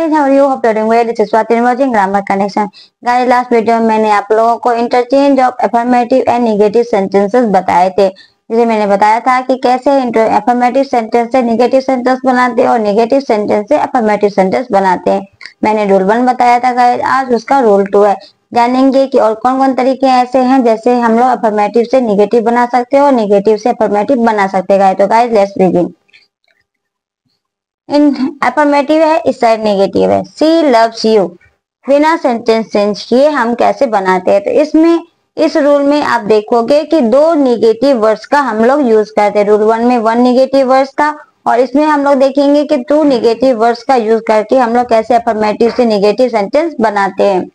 Guys, how are you? Hope you are doing well. This is Swati watching grammar connection. Guys, last video में मैंने आप लोगों को interchange of affirmative and negative sentences बताए थे। जिसे मैंने बताया था कि कैसे अफर्मेटिव सेंटेंस से नेगेटिव सेंटेंस बनाते हैं और नेगेटिव सेंटेंस से अफर्मेटिव सेंटेंस बनाते हैं। मैंने रूल 1 बताया था गाइस, आज उसका रूल 2 है। जानेंगे कि और कौन कौन तरीके ऐसे हैं जैसे हम लोग अफर्मेटिव से नेगेटिव बना सकते हैं और नेगेटिव से अफर्मेटिव बना सकते हैं। तो guys, let's begin. In affirmative है, इस साइड नेगेटिव है। सी लव्स यू बिना सेंटेंस चेंज किए हम कैसे बनाते हैं? तो इसमें इस रूल में आप देखोगे कि 2 नेगेटिव वर्ड्स का हम लोग यूज करते हैं। रूल 1 में 1 नेगेटिव वर्ड्स था और इसमें हम लोग देखेंगे कि 2 नेगेटिव वर्ड्स का यूज करके हम लोग कैसे अफर्मेटिव से नेगेटिव सेंटेंस बनाते हैं।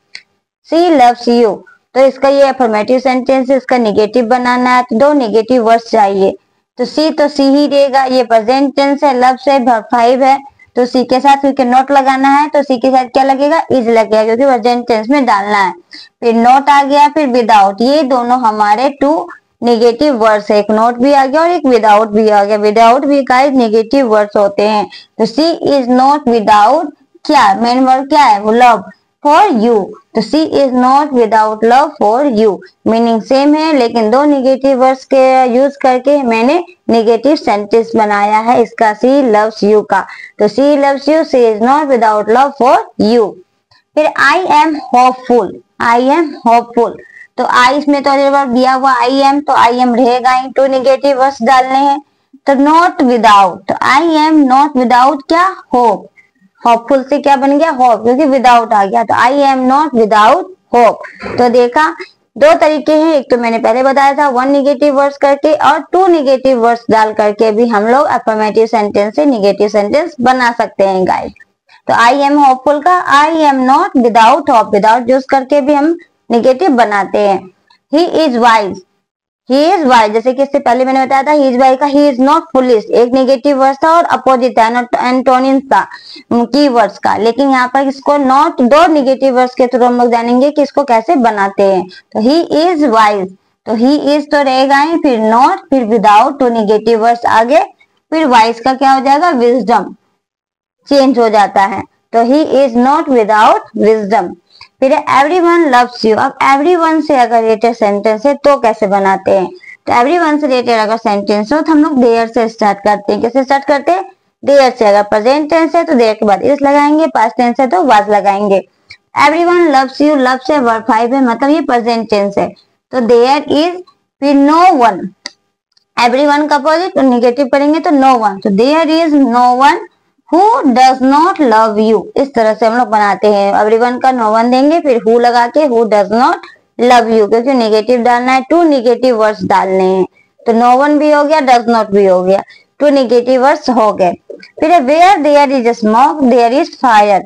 सी लव्स यू, तो इसका ये अफर्मेटिव सेंटेंस, इसका नेगेटिव बनाना है तो 2 नेगेटिव वर्ड्स चाहिए। तो सी ही रहेगा। ये प्रेजेंट टेंस है, लव से वर्ब 5 है तो सी के साथ क्योंकि नोट लगाना है तो सी के साथ क्या लगेगा? इज लगेगा क्योंकि प्रेजेंट टेंस में डालना है। फिर नोट आ गया, फिर विदाउट। ये दोनों हमारे 2 नेगेटिव वर्ड्स है। एक नोट भी आ गया और एक विदाउट भी आ गया। विदाउट भी गाइस नेगेटिव वर्ड्स होते हैं। तो सी इज नॉट विदाउट क्या? मेन वर्ड क्या है? वो लव फॉर यू। तो she is not without love for you. Meaning same है लेकिन 2 नेगेटिव वर्ड्स के यूज करके मैंने नेगेटिव सेंटेंस बनाया है इसका, सी लव्स यू का। तो she loves you, she is not without love for you. फिर I am hopeful, I am hopeful. तो आई इसमें तो दिया हुआ आई एम, तो आई एम रहेगा ही। 2 नेगेटिव वर्ड्स डालने हैं तो नॉट विदाउट। तो आई एम नॉट विदाउट क्या? होप। होपफुल से क्या बन गया? होप, क्योंकि विदाउट आ गया। तो I am not without hope. तो देखा 2 तरीके हैं। एक तो मैंने पहले बताया था 1 नेगेटिव वर्ड्स करके और 2 नेगेटिव वर्ड्स डाल करके भी हम लोग अफर्मेटिव सेंटेंस से नेगेटिव सेंटेंस बना सकते हैं गाइस। तो आई एम होपफुल का I am not without hope, without use करके भी हम नेगेटिव बनाते हैं। He is wise, he is wise, जैसे कि इससे पहले मैंने बताया था ही इज वाइज का ही इज नॉट फुलिश एक नेगेटिव वर्ड था और अपोजिट था, एंटोनिम था की वर्ड्स का। लेकिन यहाँ पर इसको नॉट 2 नेगेटिव वर्ड्स के थ्रू हम लोग जानेंगे कि इसको कैसे बनाते हैं। तो ही इज वाइज, तो ही इज तो रहेगा ही, फिर नॉट, फिर विदाउट, 2 नेगेटिव वर्ड्स आगे, फिर वाइज का क्या हो जाएगा? विजडम, चेंज हो जाता है। तो he is not without wisdom. फिर एवरीवन लव्स यू। अब एवरीवन से अगर रिलेटेड सेंटेंस है तो कैसे बनाते हैं? तो एवरीवन से रिलेटेड अगर सेंटेंस हो तो हम लोग देयर से स्टार्ट करते हैं। कैसे स्टार्ट करते हैं? देयर से। अगर प्रेजेंट टेंस है तो देयर के बाद इज लगाएंगे, पास्ट टेंस है तो वाज लगाएंगे। एवरीवन लव्स यू, लव से वर्ब 5 है मतलब ये प्रेजेंट टेंस है। तो देयर इज, फिर नो वन, एवरीवन का अपोजिट नेगेटिव करेंगे तो नो वन। तो there is no one who does not love you. इस तरह से हम लोग बनाते हैं। एवरीवन का नो वन देंगे, फिर हु लगा के who does not love you, क्योंकि नेगेटिव डालना है, 2 नेगेटिव वर्ड्स डालने हैं। तो नो वन भी हो गया, डज नॉट भी हो गया, 2 नेगेटिव वर्ड्स हो गए। फिर where there is smoke there is fire.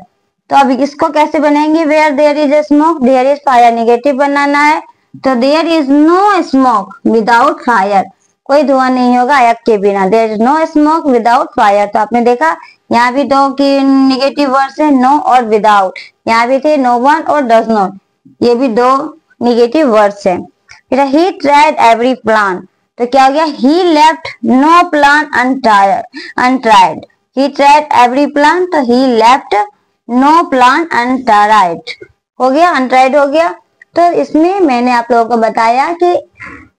तो अब इसको कैसे बनाएंगे? Where there is smoke there is fire, negative बनाना है। तो there is no smoke without fire, कोई धुआं नहीं होगा आग के बिना। There is no smoke without fire. तो आपने देखा यहाँ भी 2 की नेगेटिव वर्ड्स है, नो और विदाउट। यहाँ भी थे नो वन और डज नॉट, ये भी 2 नेगेटिव वर्ड्स है। फिर ही ट्राइड एवरी प्लान, तो क्या हो गया? He left no plan untried. He tried every plan, तो he left no plan untried हो गया, अनट्राइड हो गया। तो इसमें मैंने आप लोगों को बताया कि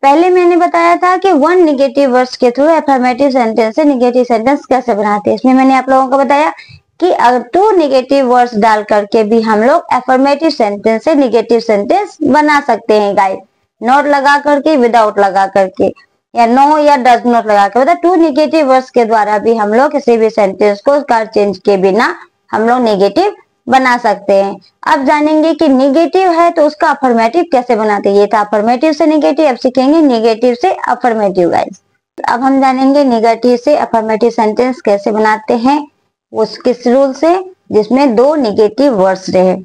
पहले मैंने बताया था कि 1 नेगेटिव वर्ड्स के थ्रू अफर्मेटिव सेंटेंस से नेगेटिव सेंटेंस कैसे बनाते हैं। इसमें मैंने आप लोगों को बताया कि अगर 2 नेगेटिव वर्ड्स डाल करके भी हम लोग अफर्मेटिव सेंटेंस से नेगेटिव सेंटेंस बना सकते हैं गाइस। नॉट लगा करके, विदाउट लगा करके, या नो या डज नॉट लगा कर, मतलब 2 नेगेटिव वर्ड्स के द्वारा भी हम लोग किसी भी सेंटेंस को कार चेंज के बिना हम लोग नेगेटिव बना सकते हैं। अब जानेंगे कि नेगेटिव है तो उसका अफर्मेटिव कैसे बनाते हैं। ये था अफर्मेटिव से नेगेटिव, अब सीखेंगे नेगेटिव से अफर्मेटिव गाइस। अब हम जानेंगे नेगेटिव से अफर्मेटिव सेंटेंस कैसे बनाते हैं, उस किस रूल से, जिसमें 2 नेगेटिव वर्ड्स रहे।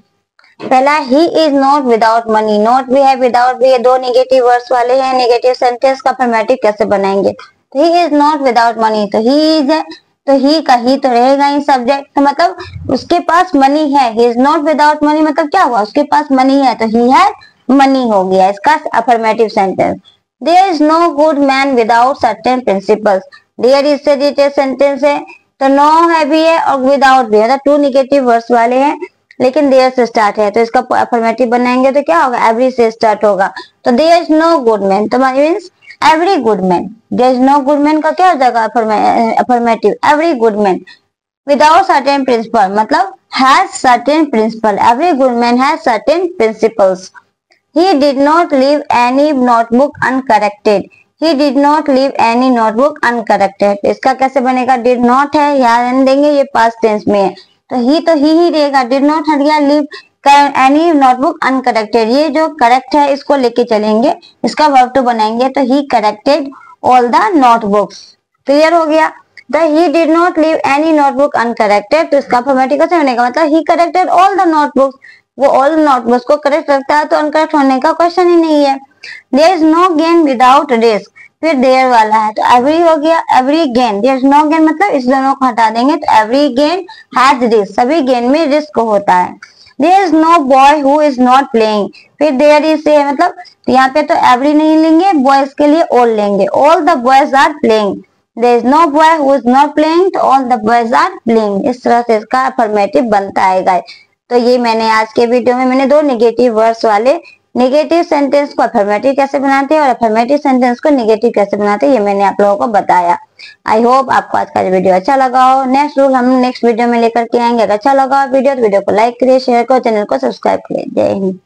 पहला he is not without money, not भी है विदाउट भी है, 2 नेगेटिव वर्ड्स वाले हैं। नेगेटिव सेंटेंस का अफर्मेटिव कैसे बनाएंगे? तो he is not without money, तो ही इज है तो ही का ही तो रहेगा ही सब्जेक्ट, तो मतलब उसके पास मनी है। He is not without money मतलब क्या हुआ? उसके पास मनी है, तो ही हैज मनी हो गया इसका affirmative sentence. There is no good man without certain principles, there is से रिलेटेड सेंटेंस है तो नो है भी है और विदाउट भी है, मतलब टू निगेटिव वर्ड्स वाले हैं लेकिन देयर से स्टार्ट है, तो इसका अफर्मेटिव बनाएंगे तो क्या होगा, एवरी से स्टार्ट होगा। तो there is no good man, तो means every good man, there is no good man का क्या हो जाएगा affirmative, every good man. Without certain principle मतलब has certain principle, every good man has certain principles. He did not leave any notebook uncorrected. He did not leave any notebook uncorrected. इसका कैसे बनेगा, did not है, यहाँ देंगे, ये past tense में है, तो ही रहेगा, did not हट गया, leave any notebook uncorrected, ये जो correct है इसको लेके चलेंगे, इसका verb to बनाएंगे, तो he corrected all the notebooks। Clear हो गया। The he did not leave any notebook uncorrected, तो इसका affirmative कैसे बनेगा, मतलब he corrected all the notebooks, वो ऑल नोटबुक्स को करेक्ट रखता है, तो अनकरेक्ट होने का क्वेश्चन ही नहीं है। There is no gain without risk, फिर देयर वाला है, तो एवरी हो गया, every gain, there is no gain मतलब इस दोनों को हटा देंगे, तो एवरी गेन हैज रिस्क, सभी गेन में रिस्क होता है। There is no boy who is not playing, फिर देयर इज से मतलब यहाँ पे तो एवरी नहीं लेंगे, बॉयज के लिए ऑल लेंगे, all the boys are playing. There is no boy who is not playing, तो all the boys are playing. इस तरह से इसका अफर्मेटिव बनता है। तो ये मैंने आज के वीडियो में मैंने दो नेगेटिव वर्ड्स वाले नेगेटिव सेंटेंस को अफर्मेटिव कैसे बनाते हैं और अफर्मेटिव सेंटेंस को नेगेटिव कैसे बनाते हैं, ये मैंने आप लोगों को बताया। आई होप आपको आज का वीडियो अच्छा लगा हो। नेक्स्ट रूल हम नेक्स्ट वीडियो में लेकर के आएंगे। अगर अच्छा लगा वीडियो तो वीडियो को लाइक करिए, शेयर करो, चैनल को सब्सक्राइब करिए। जय हिंद।